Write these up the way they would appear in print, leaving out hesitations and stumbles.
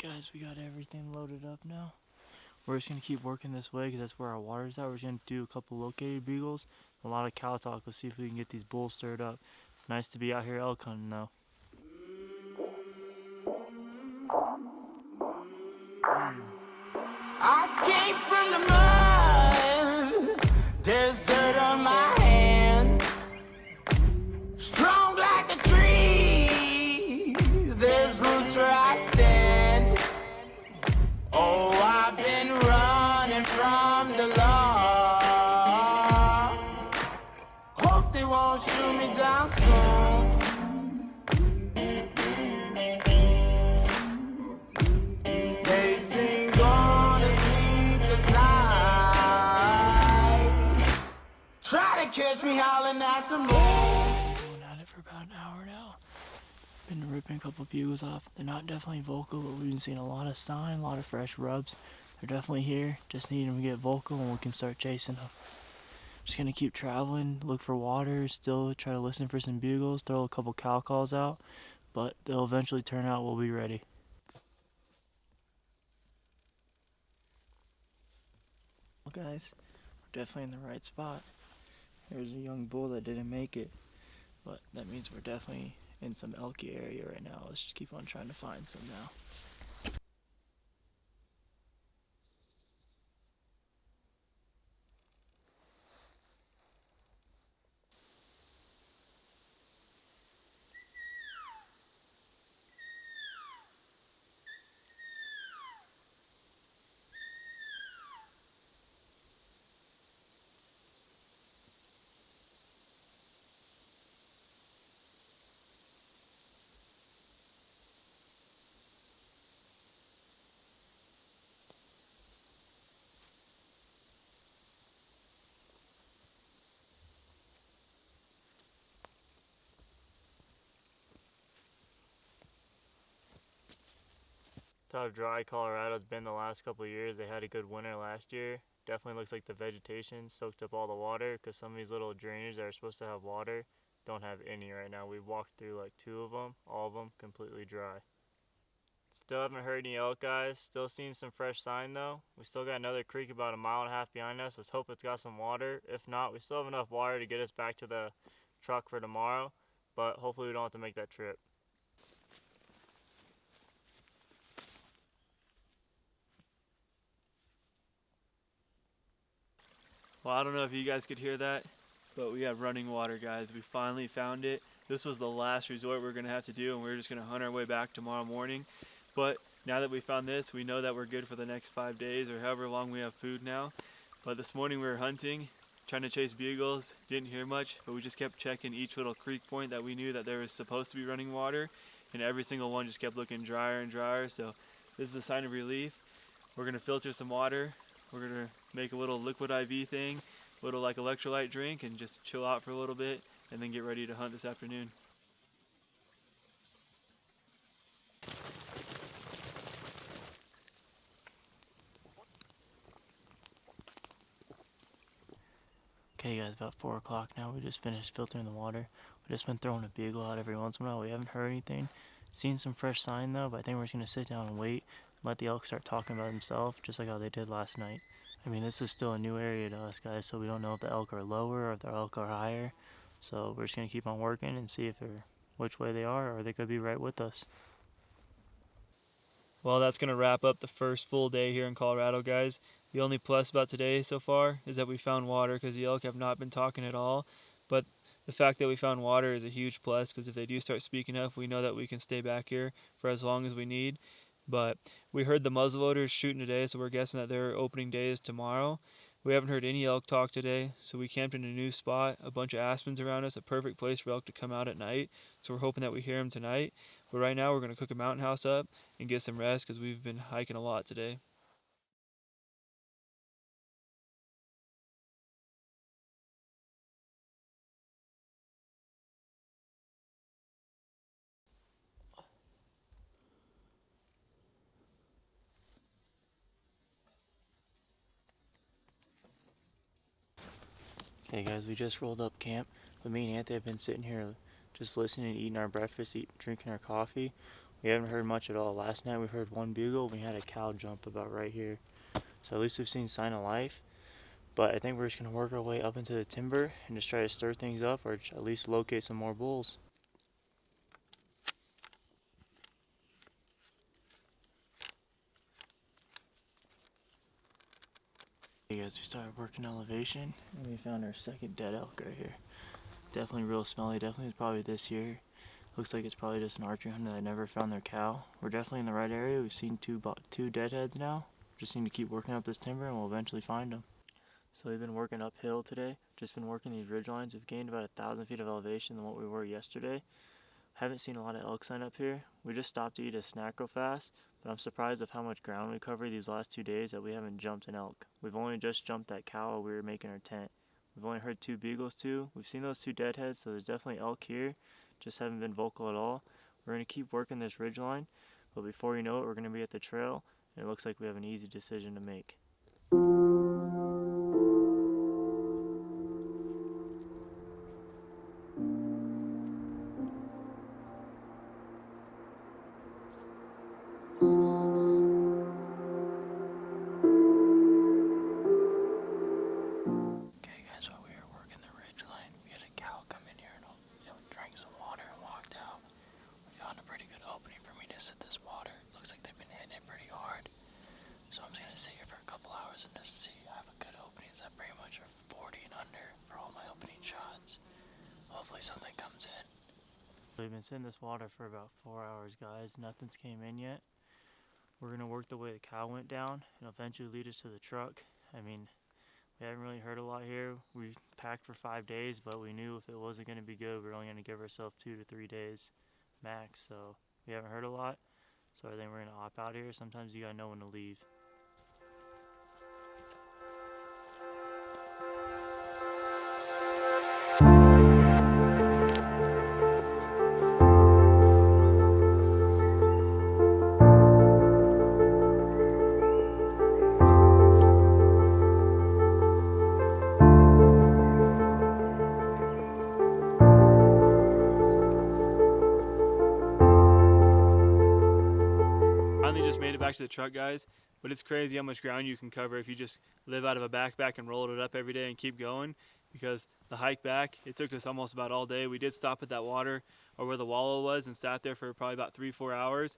Guys, we got everything loaded up now. We're just gonna keep working this way because that's where our water's at. We're just gonna do a couple located bugles, a lot of cow talk. Let's see if we can get these bulls stirred up. It's nice to be out here elk hunting though. I came from the mud, there's dirt on my hands. Strong like a tree, there's roots where I stand. Oh, I've been running from the law. Hope they won't shoot me down soon. They sing on a sleepless night. Try to catch me howling at the moon. Been at it for about an hour now. Been ripping a couple bugles off. They're not definitely vocal, but we've been seeing a lot of sign, a lot of fresh rubs. They're definitely here. Just need them to get vocal and we can start chasing them. Just gonna keep traveling, look for water, still try to listen for some bugles, throw a couple cow calls out, but they'll eventually turn out. We'll be ready. Well, guys, we're definitely in the right spot. There's a young bull that didn't make it, but that means we're definitely in some elky area right now. Let's just keep on trying to find some now. How dry Colorado's been the last couple of years. They had a good winter last year. Definitely looks like the vegetation soaked up all the water because some of these little drainage that are supposed to have water don't have any right now. We walked through like 2 of them, all of them completely dry. Still haven't heard any elk, guys. Still seeing some fresh sign though. We still got another creek about a mile and a half behind us. Let's hope it's got some water. If not, we still have enough water to get us back to the truck for tomorrow, but hopefully we don't have to make that trip. Well, I don't know if you guys could hear that, but we have running water, guys. We finally found it. This was the last resort we're gonna have to do, and we're just gonna hunt our way back tomorrow morning. But now that we found this, we know that we're good for the next 5 days or however long we have food now. But this morning we were hunting, trying to chase bugles, didn't hear much, but we just kept checking each little creek point that we knew that there was supposed to be running water, and every single one just kept looking drier and drier. So this is a sign of relief. We're gonna filter some water. We're gonna make a little liquid IV thing, a little like electrolyte drink, and just chill out for a little bit and then get ready to hunt this afternoon. Okay guys, about 4 o'clock now. We just finished filtering the water. We've just been throwing a bugle out every once in a while. We haven't heard anything. Seen some fresh sign though, but I think we're just gonna sit down and wait and let the elk start talking about themselves, just like how they did last night. I mean, this is still a new area to us, guys, so we don't know if the elk are lower or if the elk are higher. So we're just gonna keep on working and see if they're which way they are, or they could be right with us. Well, that's gonna wrap up the first full day here in Colorado, guys. The only plus about today so far is that we found water, because the elk have not been talking at all. But the fact that we found water is a huge plus, because if they do start speaking up, we know that we can stay back here for as long as we need. But we heard the muzzleloaders shooting today, so we're guessing that their opening day is tomorrow. We haven't heard any elk talk today, so we camped in a new spot, a bunch of aspens around us, a perfect place for elk to come out at night. So we're hoping that we hear them tonight. But right now we're going to cook a mountain house up and get some rest because we've been hiking a lot today. Okay guys, we just rolled up camp, but me and Anthony have been sitting here just listening, eating our breakfast, drinking our coffee. We haven't heard much at all. Last night we heard one bugle. We had a cow jump about right here. So at least we've seen sign of life. But I think we're just going to work our way up into the timber and just try to stir things up, or at least locate some more bulls. Hey guys, we started working elevation and we found our second dead elk right here. Definitely real smelly. Definitely probably this year. Looks like it's probably just an archery hunter that never found their cow. We're definitely in the right area. We've seen two deadheads now. Just need to keep working up this timber and we'll eventually find them. So we've been working uphill today. Just been working these ridge lines. We've gained about 1,000 feet of elevation than what we were yesterday. Haven't seen a lot of elk sign up here. We just stopped to eat a snack real fast, but I'm surprised of how much ground we covered these last 2 days that we haven't jumped an elk. We've only just jumped that cow while we were making our tent. We've only heard 2 bugles too. We've seen those 2 deadheads, so there's definitely elk here. Just haven't been vocal at all. We're going to keep working this ridge line, but before you know it, we're going to be at the trail, and it looks like we have an easy decision to make. So I'm just going to sit here for a couple hours and just see. I have a good openings that pretty much are 40 and under for all my opening shots. Hopefully something comes in. We've been sitting in this water for about 4 hours, guys. Nothing's came in yet. We're going to work the way the cow went down and eventually lead us to the truck. I mean, we haven't really heard a lot here. We packed for 5 days, but we knew if it wasn't going to be good, we were only going to give ourselves 2 to 3 days max. So we haven't heard a lot. So I think we're going to opt out here. Sometimes you got to know when to leave. Just made it back to the truck, guys, but it's crazy how much ground you can cover if you just live out of a backpack and roll it up every day and keep going, because the hike back, it took us almost about all day. We did stop at that water or where the wallow was and sat there for probably about 3-4 hours,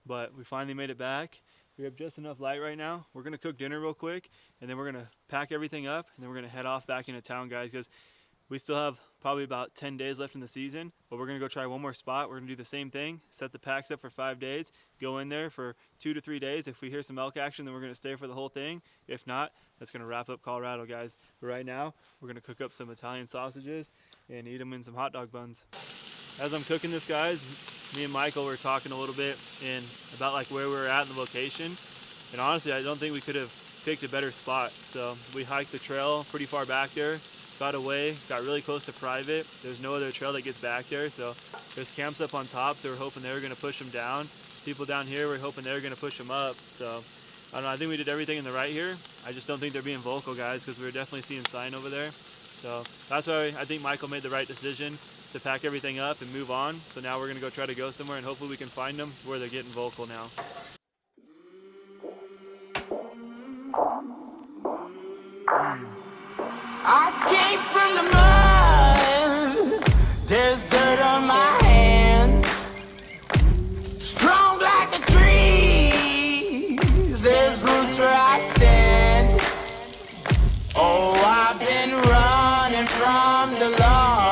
but we finally made it back. We have just enough light right now. We're gonna cook dinner real quick and then we're gonna pack everything up and then we're gonna head off back into town, guys, because we still have probably about 10 days left in the season, but we're gonna go try one more spot. We're gonna do the same thing, set the packs up for 5 days, go in there for 2 to 3 days. If we hear some elk action, then we're gonna stay for the whole thing. If not, that's gonna wrap up Colorado, guys. But right now, we're gonna cook up some Italian sausages and eat them in some hot dog buns. As I'm cooking this, guys, me and Michael were talking a little bit about like where we were at in the location. And honestly, I don't think we could have picked a better spot. So we hiked the trail pretty far back there, got away, got really close to private. There's no other trail that gets back there, so there's camps up on top, so we're hoping they were going to push them down. People down here, we're hoping they were going to push them up. So I don't know, I think we did everything in the right here. I just don't think they're being vocal, guys, because we were definitely seeing sign over there. So that's why I think Michael made the right decision to pack everything up and move on. So now we're going to go try to go somewhere and hopefully we can find them where they're getting vocal now. I came from the mud, there's dirt on my hands. Strong like a tree, there's roots where I stand. Oh, I've been running from the law.